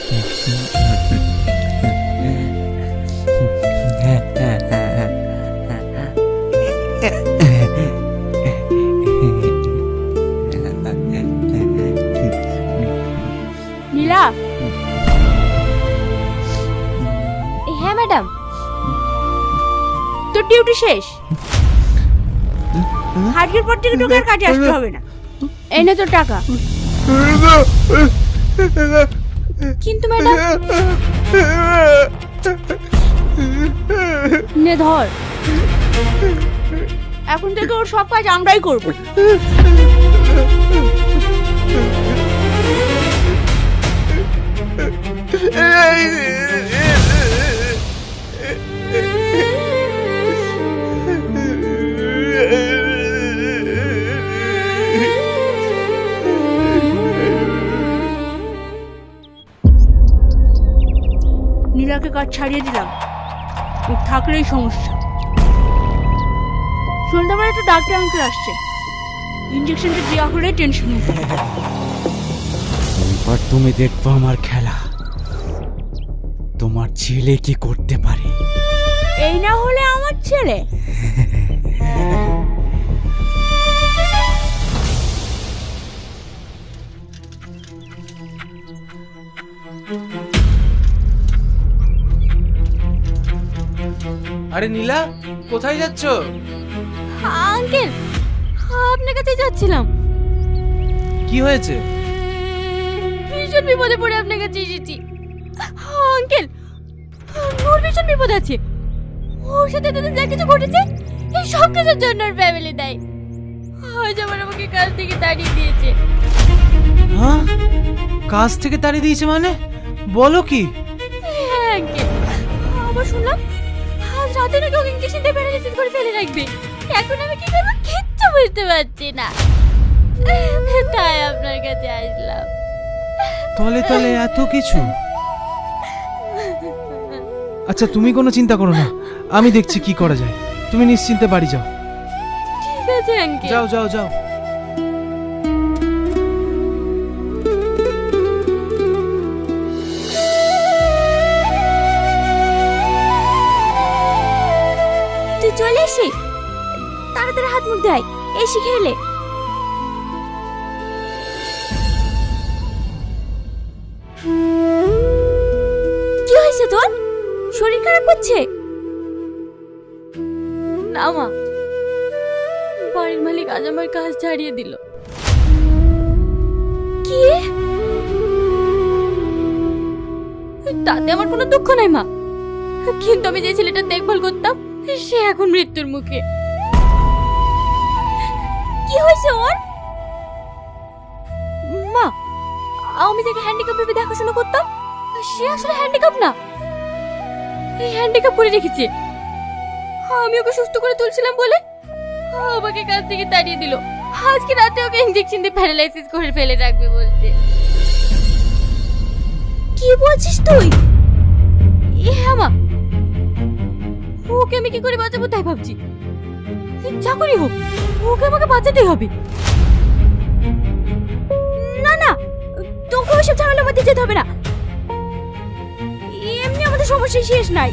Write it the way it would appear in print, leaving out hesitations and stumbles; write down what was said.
নীলা। হ্যাঁ ম্যাডাম, তোর ডিউটি শেষ। আজকের পর থেকে তোকে আর কাজে আসতে হবে না। এই নে তোর টাকা। কিন্তু ম্যাডাম, নে ধর। এখন থেকে ওর সব কাজ আমরাই করব। নীলাকে কাজ ছাড়িয়ে দিলাম, থাকলেই সমস্যা। সন্ধ্যাবেলা একটা ডাক্তার আঙ্কেল আসছে, ইঞ্জেকশনটা দেওয়া হলে টেনশন মুক্ত। এবার তুমি দেখবো আমার খেলা, তোমার ছেলে কি করতে পারে। এই না হলে আমার ছেলে। আরে নীলা, কোথায় যাচ্ছ? আঙ্কেল, আপনার কাছে যাচ্ছিলাম। কি হয়েছে? ভীষণ বিপদে পড়ে আপনার কাছে এসেছি। আঙ্কেল, ওর ভীষণ বিপদ আছে। ওর সাথে তাদের যা কিছু ঘটেছে, এই সব কিছুর জন্য ওর ফ্যামিলি দায়ী। আজ আবার আমাকে কাজ থেকে তাড়িয়ে দিয়েছে। হ্যাঁ, কাজ থেকে তাড়িয়ে দিয়েছে মানে? বলো কি? হ্যাঁ আঙ্কেল, আবার শুনলাম আজ রাতে নাকি ওকে ইঞ্জেকশন দিয়ে প্যারালাইসিস করে ফেলে রাখবে। এখন আমি কি করবো কিচ্ছু বুঝতে পারছি না, তাই আপনার কাছে আসলাম। তলে তলে এত কিছু। আচ্ছা, তুমি কোনো চিন্তা করো না, আমি দেখছি কি করা যায়। তুমি নিশ্চিন্তে বাড়ি যাও। ঠিক আছে আঙ্কেল। যাও যাও যাও। তুই চলে এসে তাড়াতাড়ি হাত মুখ ধুই, এসে খেলে। কি হয়েছে তোর? শরীর খারাপ করছে? না মা, বাড়ির মালিক আজ আমার কাজ ছাড়িয়ে দিল। কি? তাতে আমার কোনো দুঃখ নাই মা, কিন্তু আমি যে ছেলেটার দেখভাল করতাম সে এখন মৃত্যুর মুখে। কি হয়েছে ওর? মা, আমি যাকে হ্যান্ডিক্যাপ ভেবে দেখাশোনা করতাম সে আসলে হ্যান্ডিক্যাপ না, এই হ্যান্ডিক্যাপ করে রেখেছে। আমি ওকে সুস্থ করে তুলছিলাম বলে আমাকে কাজ থেকে তাড়িয়ে দিল। আজকে রাতে ওকে ইঞ্জেকশন দিয়ে প্যারালাইসিস করে ফেলে রাখবে বলছে। কি বলছিস তুই? হ্যাঁ মা, ওকে আমি কি করে বাঁচাবো তাই ভাবছি। যা করি হোক, ওকে আমাকে বাঁচাতেই হবে। না না, তোকে ওইসব ঝামেলার মধ্যে যেতে হবে না। এমনি আমাদের সমস্যা শেষ নাই।